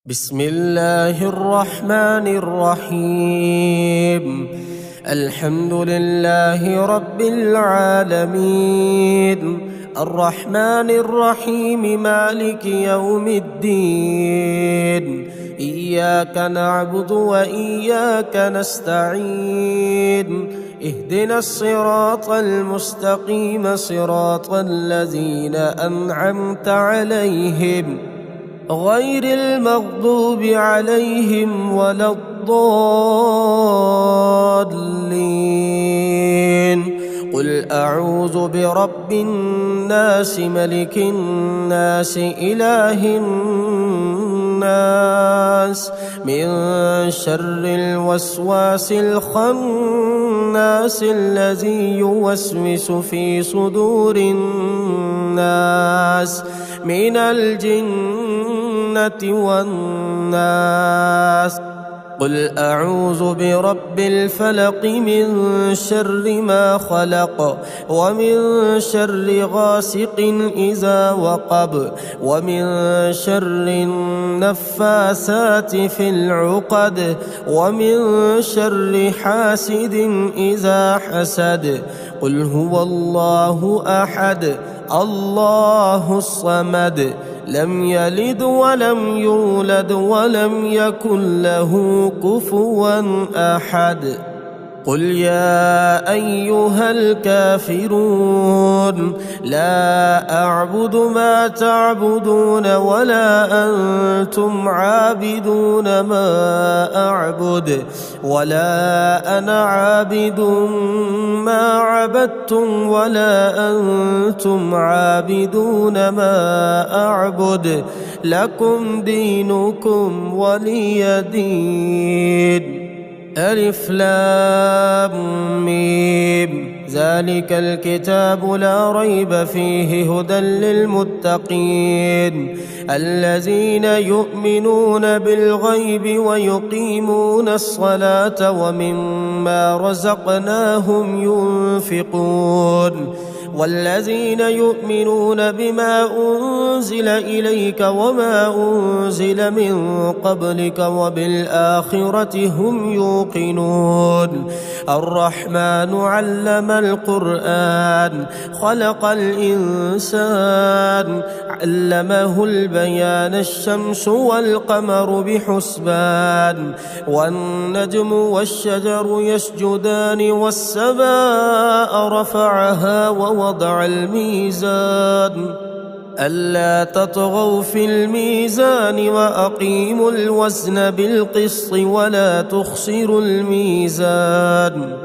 بسم الله الرحمن الرحيم. الحمد لله رب العالمين، الرحمن الرحيم، مالك يوم الدين. إياك نعبد وإياك نستعين، اهدنا الصراط المستقيم، صراط الذين أنعمت عليهم غير المغضوب عليهم ولا الضالين. قل أعوذ برب الناس، ملك الناس، إله الناس، من شر الوسواس الخناس الذي يوسوس في صدور الناس من الجنة والناس. قل أعوذ برب الفلق، من شر ما خلق، ومن شر غاسق إذا وقب، ومن شر النفاثات في العقد، ومن شر حاسد إذا حسد. قل هو الله أحد، الله الصمد، لم يلد ولم يولد ولم يكن له كفوا أحد. قل يا أيها الكافرون، لا أعبد ما تعبدون ولا أنتم عابدون ما أعبد، ولا أنا عابد ما عبدتم ولا أنتم عابدون ما أعبد، لكم دينكم ولي دين. ألف لام ميم، ذلك الكتاب لا ريب فيه، هدى للمتقين الذين يؤمنون بالغيب ويقيمون الصلاة ومما رزقناهم ينفقون، والذين يؤمنون بما أنزل إليك وما أنزل من قبلك وبالآخرة هم يوقنون. الرحمن علم القرآن، خلق الإنسان، علمه البيان. الشمس والقمر بحسبان، والنجم والشجر يسجدان، والسماء رفعها ووضع الميزان ألا تطغوا في الميزان، وأقيموا الوزن بالقسط ولا تخسروا الميزان.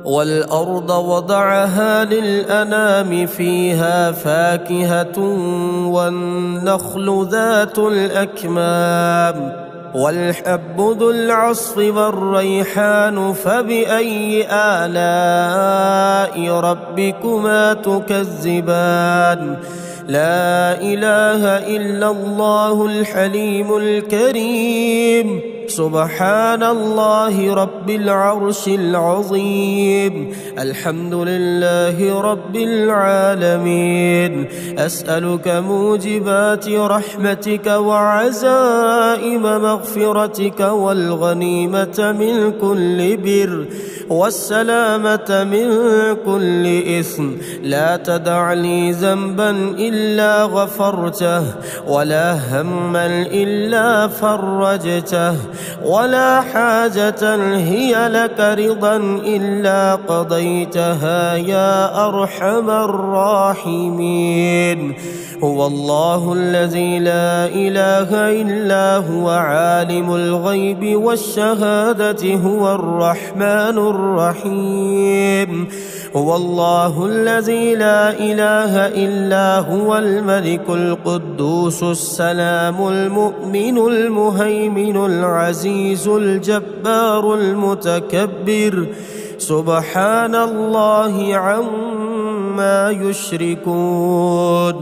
والأرض وضعها للأنام، فيها فاكهة والنخل ذات الأكمام، والحب ذو العصف والريحان. فبأي آلاء ربكما تكذبان؟ لا إله إلا الله الحليم الكريم، سبحان الله رب العرش العظيم. الحمد لله رب العالمين. أسألك موجبات رحمتك وعزائم مغفرتك، والغنيمة من كل بر، والسلامة من كل إثم. لا تدع لي ذنبا إلا غفرته، ولا هما إلا فرجته، ولا حاجة هي لك رضا إلا قضيتها يا أرحم الراحمين. هو الله الذي لا إله إلا هو، عالم الغيب والشهادة، هو الرحمن الرحيم. هو الله الذي لا إله إلا هو، الملك القدوس السلام المؤمن المهيمن العزيز الجبار المتكبر، سبحان الله عما يشركون.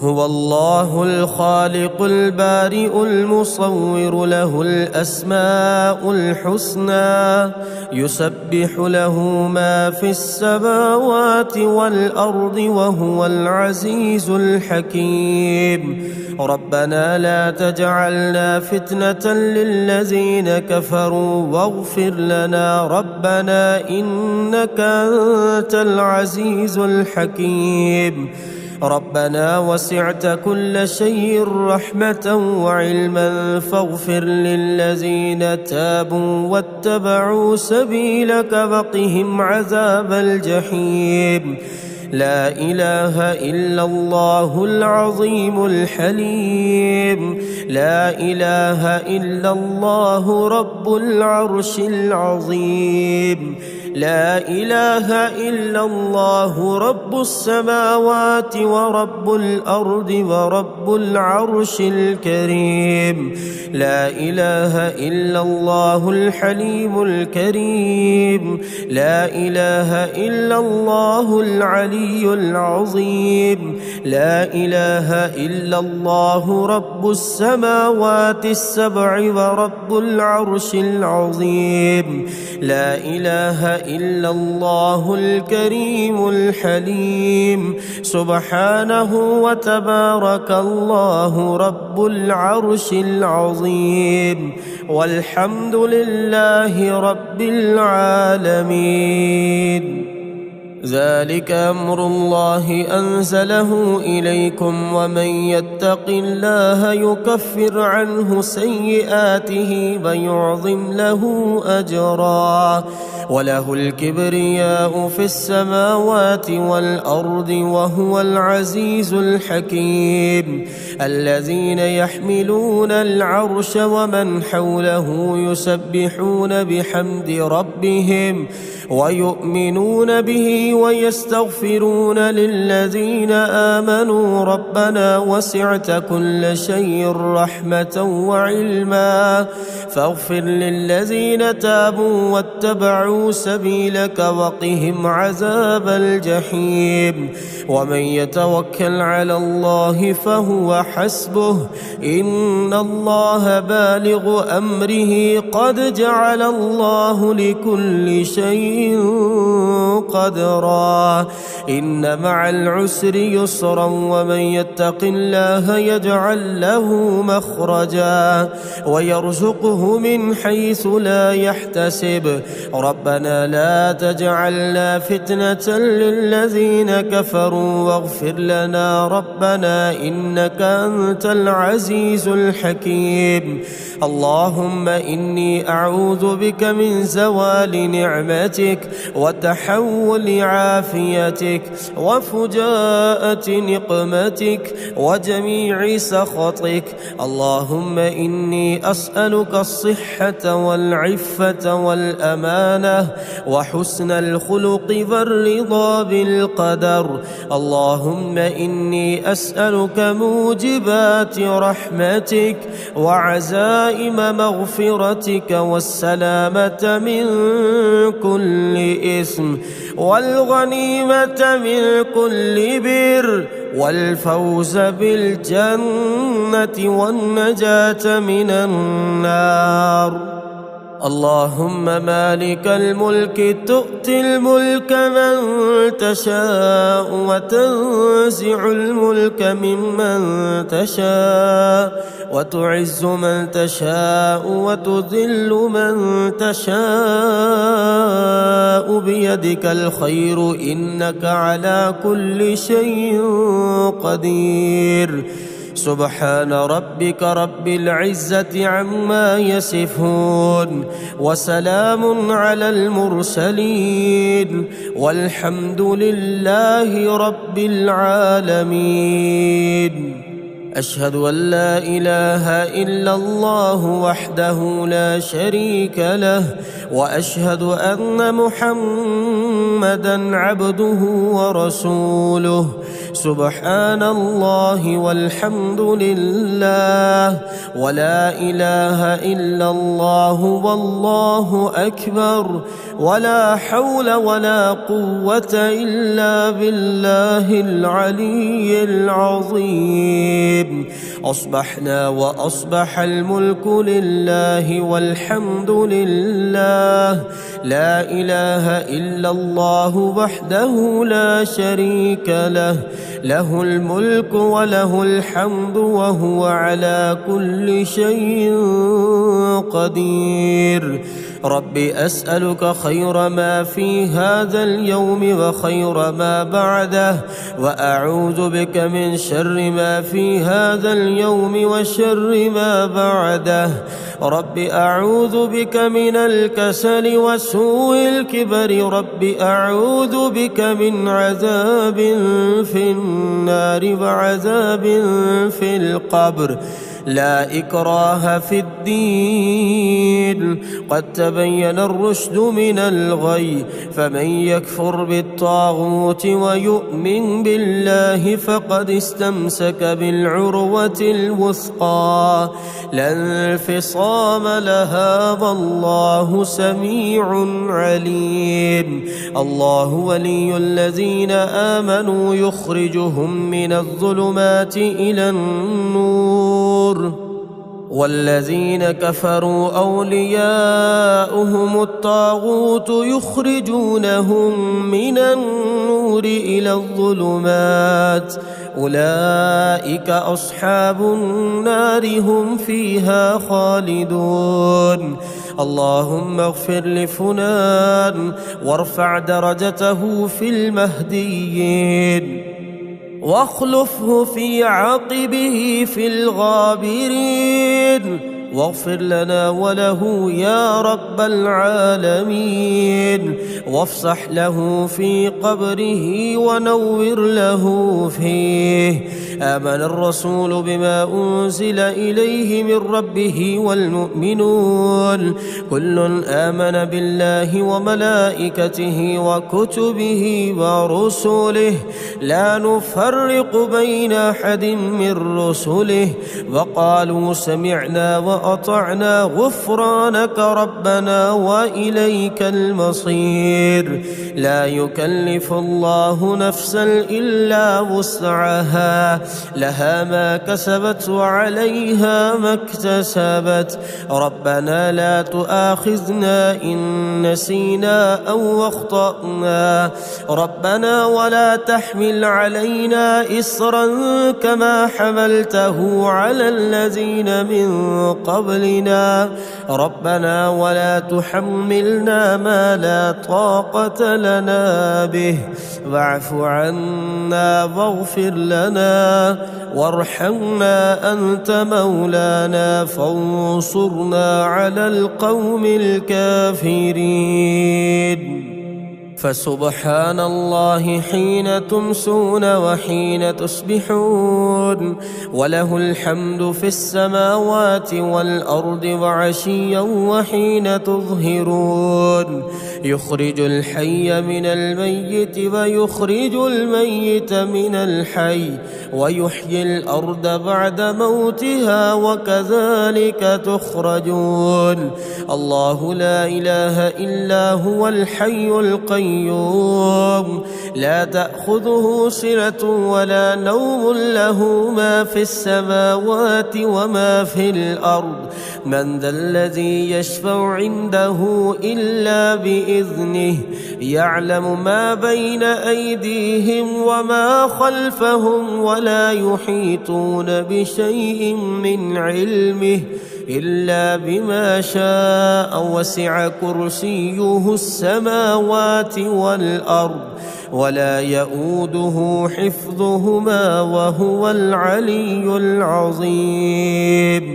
هو الله الخالق البارئ المصور له الأسماء الحسنى يسبح له ما في السماوات والأرض وهو العزيز الحكيم ربنا لا تجعلنا فتنة للذين كفروا واغفر لنا ربنا إنك أنت العزيز الحكيم ربنا وسعت كل شيء رحمة وعلما فاغفر للذين تابوا واتبعوا سبيلك وقهم عذاب الجحيم لا إله إلا الله العظيم الحليم لا إله إلا الله رب العرش العظيم لا إله إلا الله رب السماوات ورب الأرض ورب العرش الكريم لا إله إلا الله الحليم الكريم لا إله إلا الله العلي العظيم لا إله إلا الله رب السماوات السبع ورب العرش العظيم لا إله إلا الله الكريم الحليم سبحانه وتبارك الله رب العرش العظيم والحمد لله رب العالمين ذلك أمر الله أنزله إليكم ومن يتق الله يكفر عنه سيئاته ويعظم له أجرا وله الكبرياء في السماوات والأرض وهو العزيز الحكيم الذين يحملون العرش ومن حوله يسبحون بحمد ربهم ويؤمنون به ويستغفرون للذين آمنوا ربنا وسعت كل شيء رحمة وعلما فاغفر للذين تابوا واتبعوا سبيلك وقهم عذاب الجحيم ومن يتوكل على الله فهو حسبه إن الله بالغ أمره قد جعل الله لكل شيء قدرا إن مع العسر يسرا ومن يتق الله يجعل له مخرجا ويرزقه من حيث لا يحتسب ربنا لا تجعلنا فتنة للذين كفروا واغفر لنا ربنا إنك أنت العزيز الحكيم اللهم إني أعوذ بك من زوال نعمتك وتحول عافيتك وفجاءة نقمتك وجميع سخطك اللهم إني أسألك الصحة والعفة والأمانة وحسن الخلق والرضا بالقدر اللهم إني أسألك موجبات رحمتك وعزائم مغفرتك والسلامة من كل إثم والغنيمة من كل بر والفوز بالجنة والنجاة من النار اللهم مالك الملك تؤتي الملك من تشاء وتنزع الملك ممن تشاء وتعز من تشاء وتذل من تشاء بيدك الخير إنك على كل شيء قدير سبحان ربك رب العزة عما يصفون وسلام على المرسلين والحمد لله رب العالمين أشهد أن لا إله إلا الله وحده لا شريك له وأشهد أن محمدًا عبده ورسوله سبحان الله والحمد لله ولا إله إلا الله والله أكبر ولا حول ولا قوة إلا بالله العلي العظيم. أصبحنا وأصبح الملك لله والحمد لله، لا إله إلا الله وحده لا شريك له، له الملك وله الحمد وهو على كل شيء قدير. رب أسألك خير ما في هذا اليوم وخير ما بعده، وأعوذ بك من شر ما في هذا اليوم وشر ما بعده. رب أعوذ بك من الكسل وسوء الكبر، رب أعوذ بك من عذاب في النار وعذاب في القبر. لا إكراه في الدين، قد تبين الرشد من الغي، فمن يكفر بالطاغوت ويؤمن بالله فقد استمسك بالعروة الوثقى لا انفصام لها والله سميع عليم. الله ولي الذين آمنوا يخرجهم من الظلمات إلى النور، والذين كفروا أولياؤهم الطاغوت يخرجونهم من النور إلى الظلمات، أولئك أصحاب النار هم فيها خالدون. اللهم اغفر لفلان وارفع درجته في المهديين، واخلفه في عقبه في الغابرين، واغفر لنا وله يا رب العالمين، وافسح له في قبره ونور له فيه. آمن الرسول بما أنزل إليه من ربه والمؤمنون كل آمن بالله وملائكته وكتبه ورسله لا نفرق بين أحد من رسله، وقالوا سمعنا وأطعنا غفرانك ربنا وإليك المصير. لا يكلف الله نفسا إلا وسعها، لها ما كسبت وعليها ما اكتسبت. ربنا لا تؤاخذنا إن نسينا أو أخطأنا، ربنا ولا تحمل علينا إصرا كما حملته على الذين من قبلنا، ربنا ولا تحملنا ما لا طاقة لنا به، واعف عنا واغفر لنا وارحمنا أنت مولانا فانصرنا على القوم الكافرين. فسبحان الله حين تمسون وحين تصبحون، وله الحمد في السماوات والأرض وعشيا وحين تظهرون. يخرج الحي من الميت ويخرج الميت من الحي، ويحيي الأرض بعد موتها وكذلك تخرجون. الله لا إله إلا هو الحي القيوم لا تأخذه سنة ولا نوم، له ما في السماوات وما في الأرض. من ذا الذي يشفع عنده إلا بإذنه، يعلم ما بين أيديهم وما خلفهم ولا يحيطون بشيء من علمه إلا بما شاء، وسع كرسيه السماوات والأرض ولا يؤوده حفظهما وهو العلي العظيم.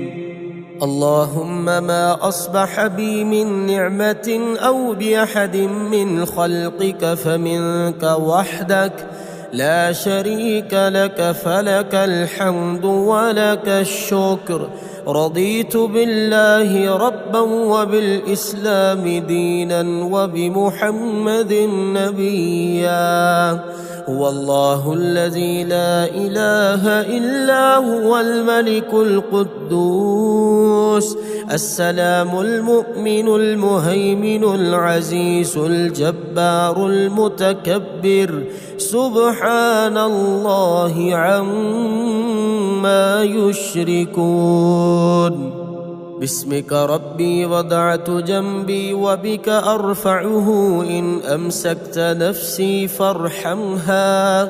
اللهم ما أصبح بي من نعمة أو بأحد من خلقك فمنك وحدك لا شريك لك، فلك الحمد ولك الشكر. رضيت بالله ربا وبالإسلام دينا وبمحمد نبيا، هو الله الذي لا إله إلا هو الملك القدوس السلام المؤمن المهيمن العزيز الجبار المتكبر سبحان الله عما يشركون باسمك ربي وضعت جنبي وبك أرفعه إن أمسكت نفسي فارحمها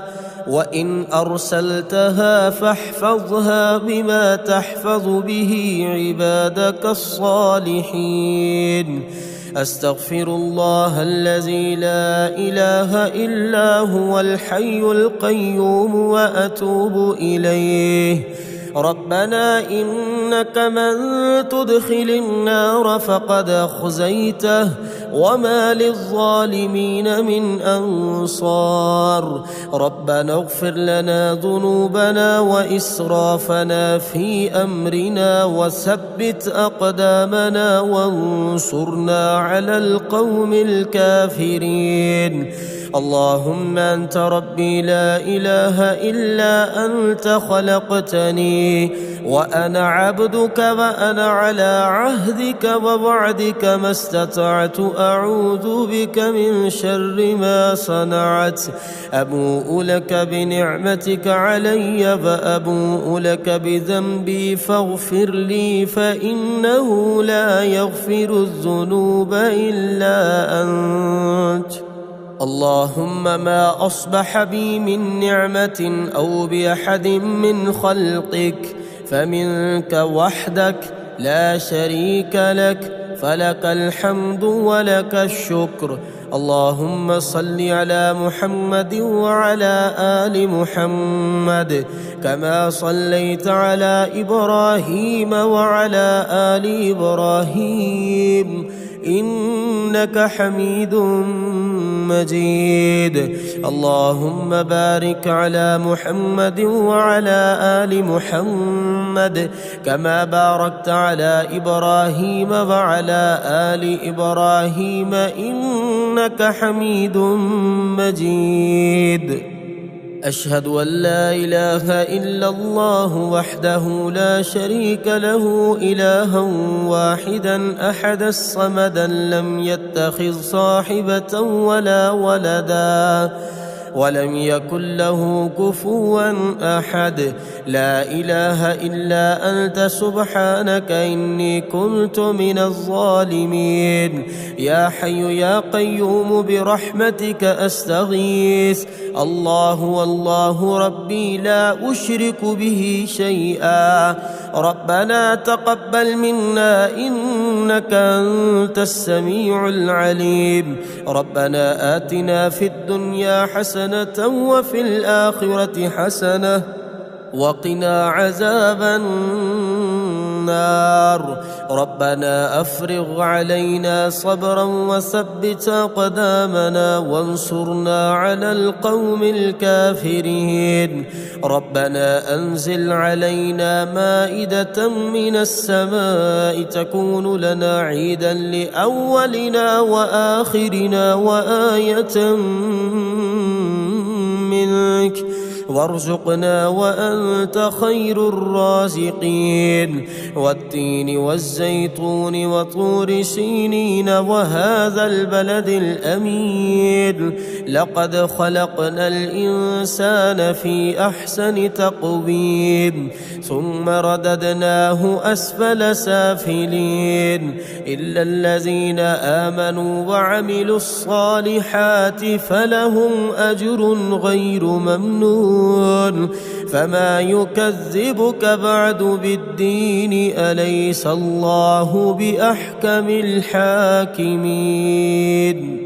وإن أرسلتها فاحفظها بما تحفظ به عبادك الصالحين أستغفر الله الذي لا إله إلا هو الحي القيوم وأتوب إليه ربنا إنك من تدخل النار فقد أخزيته وما للظالمين من أنصار ربنا اغفر لنا ذنوبنا وإسرافنا في أمرنا وثبت أقدامنا وانصرنا على القوم الكافرين اللهم أنت ربي لا إله إلا أنت خلقتني وأنا عبدك وأنا على عهدك ووعدك ما استطعت أعوذ بك من شر ما صنعت أبوء لك بنعمتك علي وأبوء لك بذنبي فاغفر لي فإنه لا يغفر الذنوب إلا أنت اللهم ما أصبح بي من نعمة أو بأحد من خلقك فمنك وحدك لا شريك لك فلك الحمد ولك الشكر اللهم صل على محمد وعلى آل محمد كما صليت على إبراهيم وعلى آل إبراهيم إنك حميد مجيد اللهم بارك على محمد وعلى آل محمد كما باركت على إبراهيم وعلى آل إبراهيم إنك حميد مجيد أشهد أن لا إله إلا الله وحده لا شريك له إلها واحدا أحدا صمدا لم يتخذ صاحبة ولا ولدا ولم يكن له كفوا أحد لا إله إلا أنت سبحانك إني كنت من الظالمين يا حي يا قيوم برحمتك أستغيث الله والله ربي لا أشرك به شيئا ربنا تقبل منا إنك أنت السميع العليم ربنا آتنا في الدنيا حسنة وفي الآخرة حسنة وقنا عذاب النار ربنا أفرغ علينا صبرا وثبت أقدامنا وانصرنا على القوم الكافرين ربنا أنزل علينا مائدة من السماء تكون لنا عيدا لأولنا وآخرنا وآية منك وارزقنا وأنت خير الرازقين والتين والزيتون وطور سينين وهذا البلد الأمين لقد خلقنا الإنسان في أحسن تقويم ثم رددناه أسفل سافلين إلا الذين آمنوا وعملوا الصالحات فلهم أجر غير ممنون فما يكذبك بعد بالدين أليس الله بأحكم الحاكمين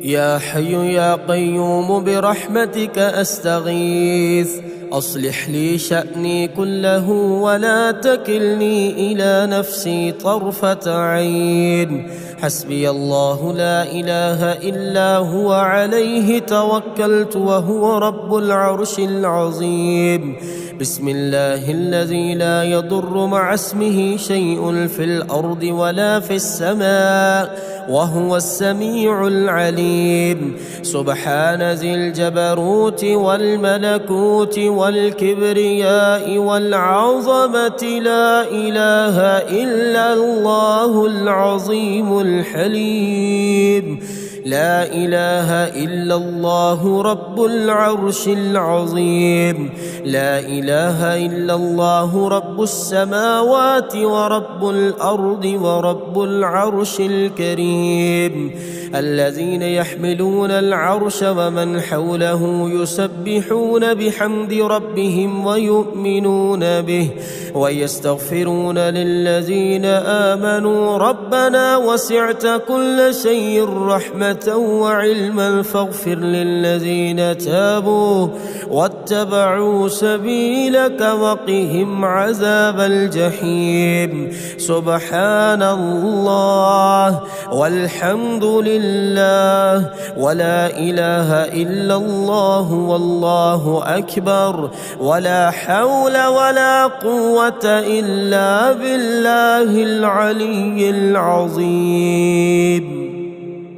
يا حي يا قيوم برحمتك أستغيث أصلح لي شأني كله ولا تكلني إلى نفسي طرفة عين حسبي الله لا إله إلا هو عليه توكلت وهو رب العرش العظيم بسم الله الذي لا يضر مع اسمه شيء في الأرض ولا في السماء وهو السميع العليم. سبحان ذي الجبروت والملكوت والكبرياء والعظمة، لا إله إلا الله العظيم الحليم. لا إله إلا الله رب العرش العظيم. لا إله إلا الله رب السماوات ورب الأرض ورب العرش الكريم. الذين يحملون العرش ومن حوله يسبحون بحمد ربهم ويؤمنون به ويستغفرون للذين آمنوا ربنا وسعت كل شيء رحمة وعلما فاغفر للذين تابوا واتبعوا سبيلك وقهم عذاب الجحيم. سبحان الله والحمد لله ولا إله إلا الله والله أكبر ولا حول ولا قوة إلا بالله العلي العظيم.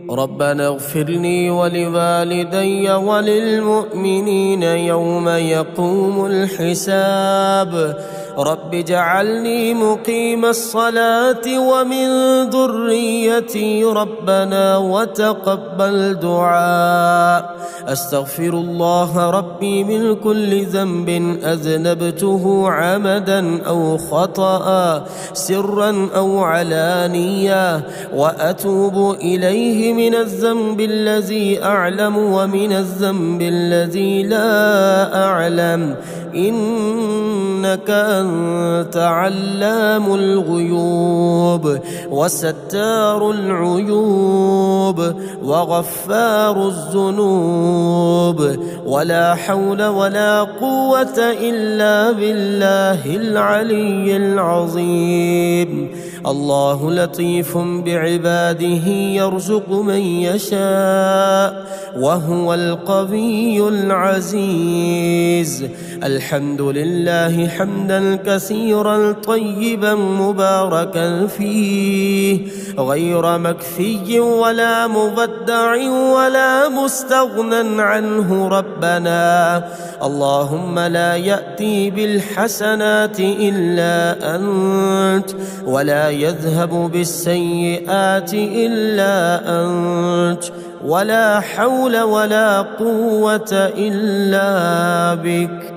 ربنا اغفر لي ولوالدي وللمؤمنين يوم يقوم الحساب. رب اجعلني مقيم الصلاة ومن ذريتي ربنا وتقبل دعاء. أستغفر الله ربي من كل ذنب أذنبته عمدا أو خطأ سرا أو علانية، وأتوب إليه من الذنب الذي أعلم ومن الذنب الذي لا أعلم، إنك أنت علام الغيوب وستار العيوب وغفار الذنوب، ولا حول ولا قوة إلا بالله العلي العظيم. الله لطيف بعباده يرزق من يشاء وهو القوي العزيز. الحمد لله حمدا كثيرا طيبا مباركا فيه غير مكفي ولا مبدع ولا مستغنى عنه ربنا. اللهم لا يأتي بالحسنات إلا أنت ولا يذهب بالسيئات إلا أنت، ولا حول ولا قوة إلا بك.